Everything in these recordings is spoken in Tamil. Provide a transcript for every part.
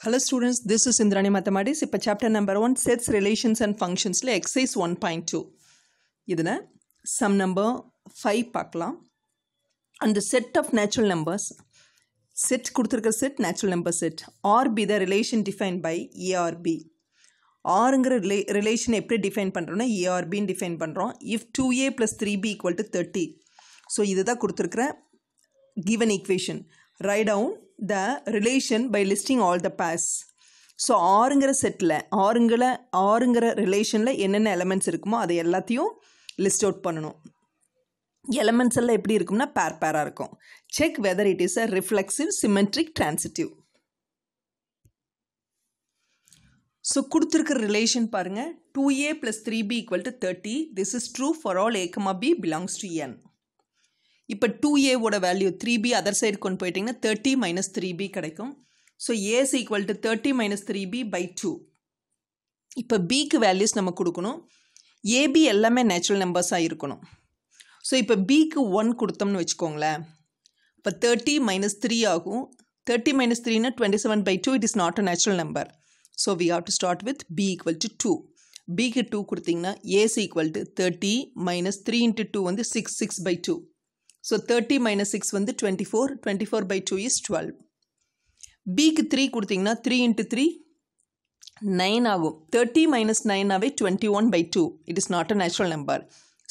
Hello students, this is Indrani Mathematics. இப்போ chapter number 1 sets, relations and functions exercise 1.2. இதுல sum number 5 பார்க்கலாம். And the set of natural numbers, set கொடுத்திருக்க set natural number set, or be the relation defined by A or B. Rங்கிற relation எப்படி define பண்றோம்னா A or B define பண்றோம். If 2A plus 3B equal to 30. So இதுதான் கொடுத்திருக்கிற given equation. Write down the relation by listing all the pairs. So ஆறுங்கிற செட்டில் ஆறுங்கிற ரிலேஷனில் என்னென்ன எலமெண்ட்ஸ் இருக்குமோ அதை எல்லாத்தையும் லிஸ்ட் அவுட் பண்ணணும். எலமெண்ட்ஸ் எல்லாம் எப்படி இருக்கும்னா பேராக இருக்கும். Check whether it is a reflexive, symmetric, transitive. So கொடுத்துருக்கிற ரிலேஷன் பாருங்கள். 2A plus 3B equal to 30. This is true for all A, B belongs to N. இப்போ 2A ஓட வேல்யூ 3B அதர் சைடு கொண்டு போயிட்டிங்கன்னா 30 minus 3B கிடைக்கும். So A is equal to 30 minus 3B by 2. இப்போ Bக்கு வேல்யூஸ் நம்ம கொடுக்கணும். AB எல்லாமே நேச்சுரல் நம்பர்ஸாக இருக்கணும். ஸோ இப்போ Bக்கு 1 கொடுத்தோம்னு வச்சுக்கோங்களேன். இப்போ 30 minus 3 ஆகும். 30 minus 3னா 27 by 2, it is not a natural number. So we have to start with B equal to 2. Bக்கு 2 கொடுத்திங்கன்னா A is equal to 30 minus 3 into 2 வந்து 6 by 2. So 30 minus 6 வந்து 24 by 2 is 12. Bக்கு 3 கொடுத்திங்கன்னா 3 into 3 9 ஆகும். 30 minus 9 ஆவே 21 by 2. It is not a natural number.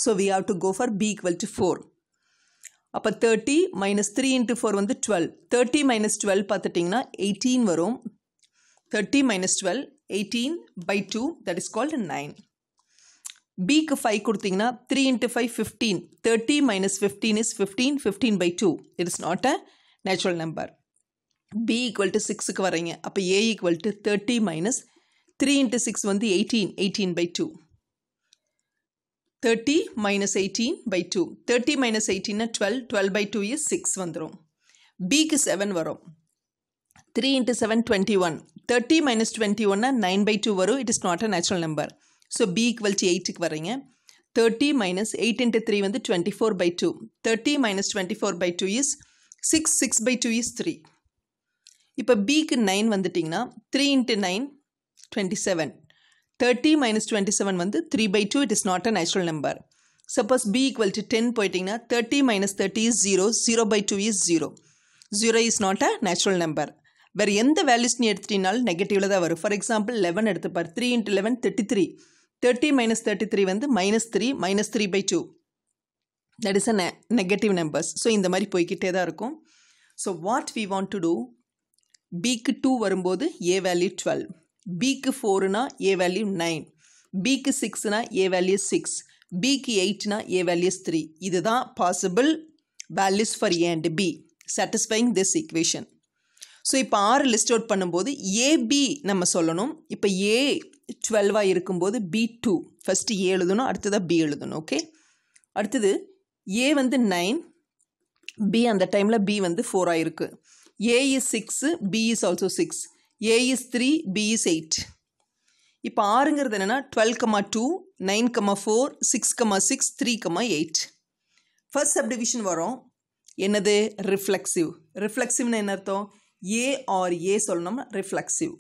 So we have to go for B equal to 4. அப்போ 30 minus 3 into 4 வந்து 12. 30 minus 12 பார்த்துட்டிங்கன்னா 18 வரும். 30 minus 12 18 by 2, that is called 9. Bக்கு 5 கொடுத்திங்கன்னா 3 into 5 15. 30 minus 15 is 15 by 2. It is not a natural number. B equal to 6க்கு வரீங்க. அப்போ A equal to 30 minus 3 into 6 வந்து 18 by 2. 30 minus 18 by 2. 30 minus 18 12 by 2 is 6 வந்துரும். Bக்கு 7 வரும். 3 into 7 21. 30 minus 21 9 by 2 வரும். It is not a natural number. So B equal to 8க்கு வரீங்க. 30 minus 8 into 3 வந்து 24 by 2. 30 minus 24 by 2 is 6 by 2 is 3. இப்போ Bக்கு 9 வந்துட்டிங்கன்னா 3 into 9 27. 30 minus 27 வந்து 3 by 2, it is not a natural number. Suppose B equal to 10 போயிட்டிங்கன்னா 30 minus 30 is 0 by 2 is 0. 0 is not a natural number. வேறு எந்த வேல்யூஸ் நீ எடுத்துட்டினாலும் நெகட்டிவில் தான் வரும். For example 11 எடுத்துப்பார். 3 into 11 33. 30 minus 33 வந்து minus 3 by 2. That is a negative numbers. So இந்த மாதிரி போய்கிட்டே தான் இருக்கும். So what we want to do, Bக்கு 2 வரும்போது A value 12. Bக்கு 4னா A value 9. Bக்கு 6னா A value 6. Bக்கு 8னா A value 3. இதுதான் possible values for A and B, satisfying this equation. So இப்போ 6 லிஸ்ட் அவுட் பண்ணும்போது AB நம்ம சொல்லணும். இப்போ A 12 இருக்கும்போது B 2 ஃபஸ்ட்டு A எழுதணும், அடுத்ததாக B எழுதணும். ஓகே, அடுத்தது A வந்து 9, B அந்த டைமில் B வந்து 4 இருக்கு. A is 6, B is also 6. A is 3, B is 8. இப்போ 6ங்கிறது என்னென்னா 12, 2, 9, 4, 6, 6, 3, 8. ஃபர்ஸ்ட் சப்டிவிஷன் வரும். என்னது? ரிஃப்ளெக்சிவ். ரிஃப்ளெக்சிவ்னு என்ன அர்த்தம்? A or A சொல்லணும்னா reflexive.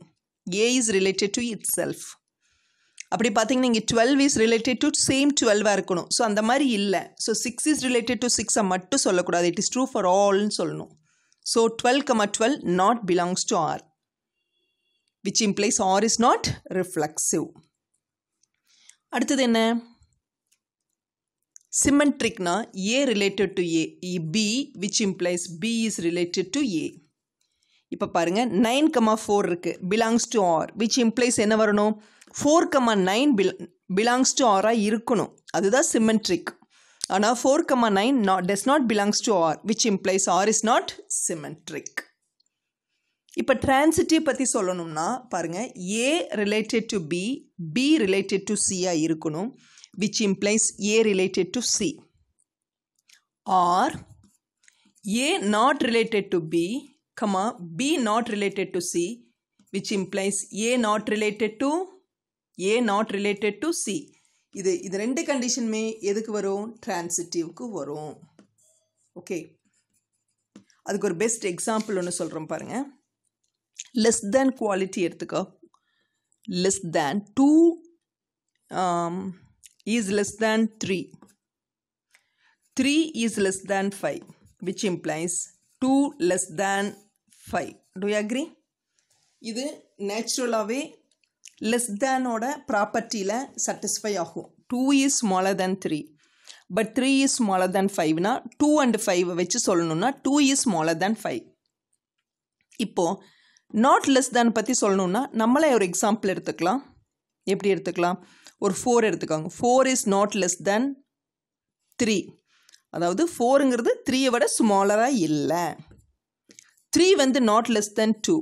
A is related to itself. அப்படி பார்த்தீங்கன்னா இங்கே 12 is related to same 12 இருக்கணும். ஸோ அந்த மாதிரி இல்லை. ஸோ 6 is related to 6 மட்டும் சொல்லக்கூடாது. It is true for allன்னு சொல்லணும். So 12, 12 not belongs to R, which implies R is not reflexive. அடுத்தது என்ன? சிமெட்ரிக்னா A related to A, B which implies B is related to A. இப்போ பாருங்கள் 9, 4 இருக்குது, belongs to R, which implies என்ன வரணும்? 4, 9 பிலாங்ஸ் டு ஆராக இருக்கணும். அதுதான் சிமெட்ரிக். ஆனால் 4, 9 does not belongs to R, which implies R is not symmetric. இப்போ டிரான்சிட்டிவ் பற்றி சொல்லணும்னா பாருங்கள், A related to B, B related to சியாக இருக்கணும், which implies A related to C. R A not related to B, B not related to C, which implies A not related to C. இது ரெண்டு கண்டிஷனுமே எதுக்கு வரும்? டிரான்சிட்டிவ்க்கு வரும். ஓகே, அதுக்கு ஒரு பெஸ்ட் எக்ஸாம்பிள் ஒன்று சொல்கிறோம் பாருங்கள். less than quality எடுத்துக்கோ. Less than 2 is less than 3. 3 is less than 5, which implies 2 less than 5. Do you agree? இது நேச்சுரலாகவே less than ஓட ப்ராப்பர்ட்டியில் satisfy ஆகும். 2 is smaller than 3. But 3 is smaller than 5 na 2 and 5 வச்சு சொல்லணும்னா 2 is smaller than 5. இப்போ not less than பற்றி சொல்லணும்னா நம்மளே ஒரு எக்ஸாம்பிள் எடுத்துக்கலாம். எப்படி எடுத்துக்கலாம்? ஒரு 4 எடுத்துக்காங்க. 4 is not less than 3. அதாவது 4ங்கிறது 3 விட ஸ்மாலராக இல்லை. 3 வந்து not less than 2.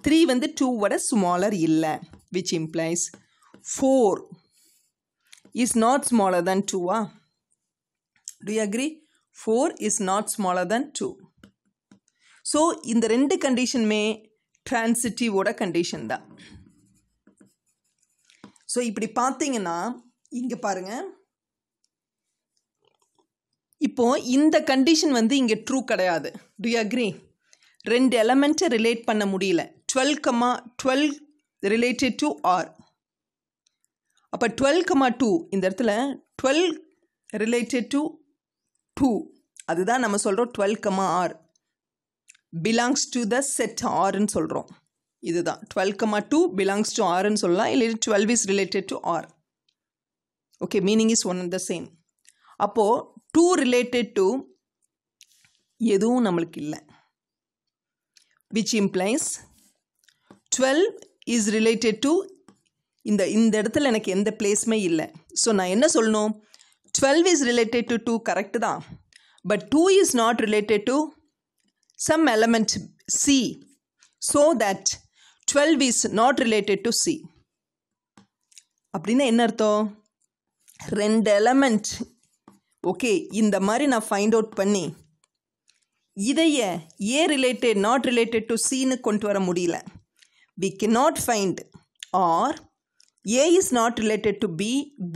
3 வந்து 2 விட ஸ்மாலர் இல்லை, which implies 4 is not smaller than 2. Do you agree? 4 is not smaller than 2. So இந்த ரெண்டு கண்டிஷனுமே டிரான்சிட்டிவோட கண்டிஷன் தான். ஸோ இப்படி பார்த்தீங்கன்னா இங்கே பாருங்க, இப்போ இந்த கண்டிஷன் வந்து இங்கே ட்ரூ கிடையாது. To you agree? ரெண்டு எலமெண்ட்டை ரிலேட் பண்ண முடியல. 12, ரிலேட்டட் டு ஆர். அப்போ 12, 2 இந்த இடத்துல 12 ரிலேட்டட் டு 2, அதுதான் நம்ம சொல்கிறோம் 12, R belongs to the set ஆர்ன்னு சொல்கிறோம். இதுதான் 12, 2 பிலாங்ஸ் டு ஆர்ன்னு சொல்லலாம். இல்லை 12 is related to R. Okay, meaning is one and the same. அப்போது 2 ரிலேட்டட் டு எதுவும் நம்மளுக்கு இல்லை, which implies 12 is related to இந்த இடத்துல எனக்கு எந்த பிளேஸுமே இல்லை. ஸோ நான் என்ன சொல்லணும்? 12 is related to 2 correct தான், but 2 is not related to some element C, so that 12 is not related to C. அப்படின்னா என்ன அர்த்தம்? ரெண்டு எலமெண்ட் ஓகே இந்த மாதிரி நான் ஃபைண்ட் அவுட் பண்ணி இதைய ஏ ரிலேட்டட் நாட் ரிலேட்டட் டு சின்னு கொண்டு வர முடியல. we cannot find or A is not related to B,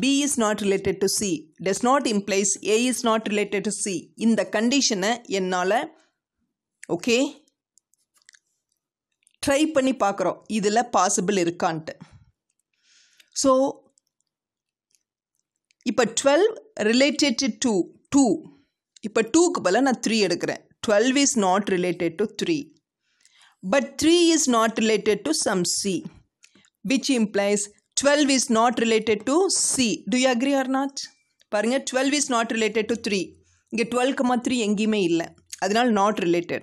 B is not related to C, does not implies A is not related to C. இந்த கண்டிஷனை என்னால் ஓகே ட்ரை பண்ணி பார்க்குறோம் இதில் பாசிபிள் இருக்கான்ட்டு. ஸோ இப்போ 12 ரிலேட்டட் டு 2, இப்போ 2க்கு பதிலாக நான் 3 எடுக்கிறேன். 12 is not related to 3, but 3 is not related to some C, which implies 12 is not related to C. Do you agree or not? பாருங்க, 12 is not related to 3. இங்கே 12, 3 எங்கேயுமே இல்லை, அதனால் not related.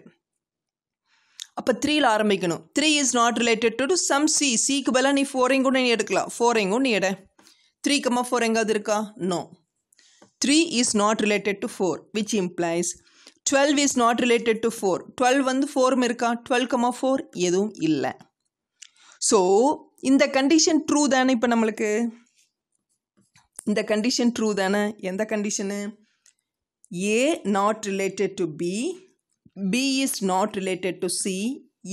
அப்போ 3ல் ஆரம்பிக்கணும். 3 is not related to some C. Cக்கு பதிலாக நீ 4 கூட நீ எடுக்கலாம். 4 நீ எடு. 3, 4 எங்காவது இருக்கா? No. 3 is not related to 4, which implies 12 is not related to 4. 12 வந்து 4 இருக்கா? 12, 4 எதுவும் இல்லை. ஸோ இந்த கண்டிஷன் ட்ரூ தானே? இப்போ நம்மளுக்கு இந்த கண்டிஷன் ட்ரூ தானே? எந்த condition? A not related to B, B is not related to C,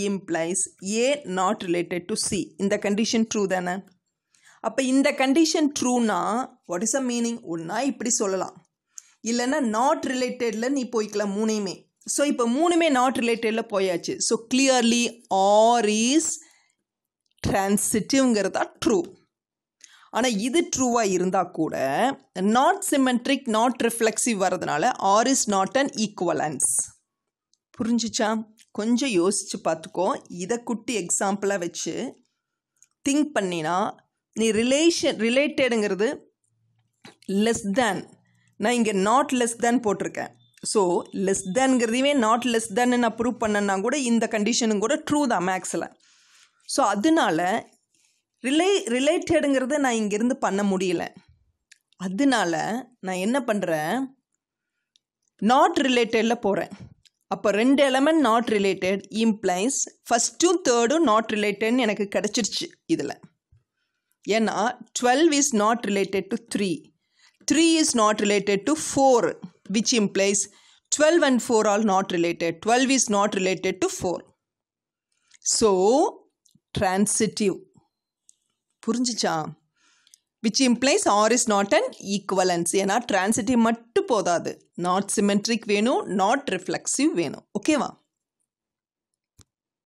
implies A not related to C. இந்த கண்டிஷன் ட்ரூ தானே? அப்போ இந்த கண்டிஷன் ட்ரூனா வாட் இஸ் அ மீனிங்? ஒன்றா இப்படி சொல்லலாம், இல்லைன்னா நாட் ரிலேட்டடில் நீ போய்க்கலாம் மூணையுமே. ஸோ இப்போ மூணுமே நாட் ரிலேட்டடில் போயாச்சு. ஸோ கிளியர்லி ஆர் இஸ் டிரான்சிட்டிவ்ங்கிறதா ட்ரூ. ஆனால் இது ட்ரூவாக இருந்தால் கூட நாட் சிமெட்ரிக் நாட் ரிஃப்ளெக்சிவ் வர்றதுனால R is not an equivalence. புரிஞ்சிச்சா? கொஞ்சம் யோசித்து பார்த்துக்கோ. இதை குட்டி எக்ஸாம்பிளாக வச்சு திங்க் பண்ணினா நீ ரிலேட்டடுங்கிறது லெஸ் தேன், நான் இங்கே நாட் லெஸ் தேன் போட்டிருக்கேன். ஸோ லெஸ் தேன்ங்கிறதையுமே நாட் லெஸ் தேன்னு நான் ப்ரூவ் பண்ணேன்னா கூட இந்த கண்டிஷனும் கூட ட்ரூ தான் மேக்ஸில். ஸோ அதனால ரிலேட்டடுங்கிறத நான் இங்கேருந்து பண்ண முடியல. அதனால நான் என்ன பண்ணுறேன்? நாட் ரிலேட்டடில் போகிறேன். அப்போ ரெண்டு எலமெண்ட் நாட் ரிலேட்டட் இம்ப்ளைஸ் ஃபஸ்ட்டும் தேர்டும் நாட் ரிலேட்டட்னு எனக்கு கிடச்சிருச்சு இதில். ஏன்னா 12 is not related to 3, 3 is not related to 4, which implies 12 and 4 are not related. 12 is not related to 4. So transitive. புரிஞ்சிச்சா? which implies R is not an equivalence. ஏன்னா transitive மட்டும் போதாது, not symmetric வேணும், not reflexive வேணும். ஓகேவா?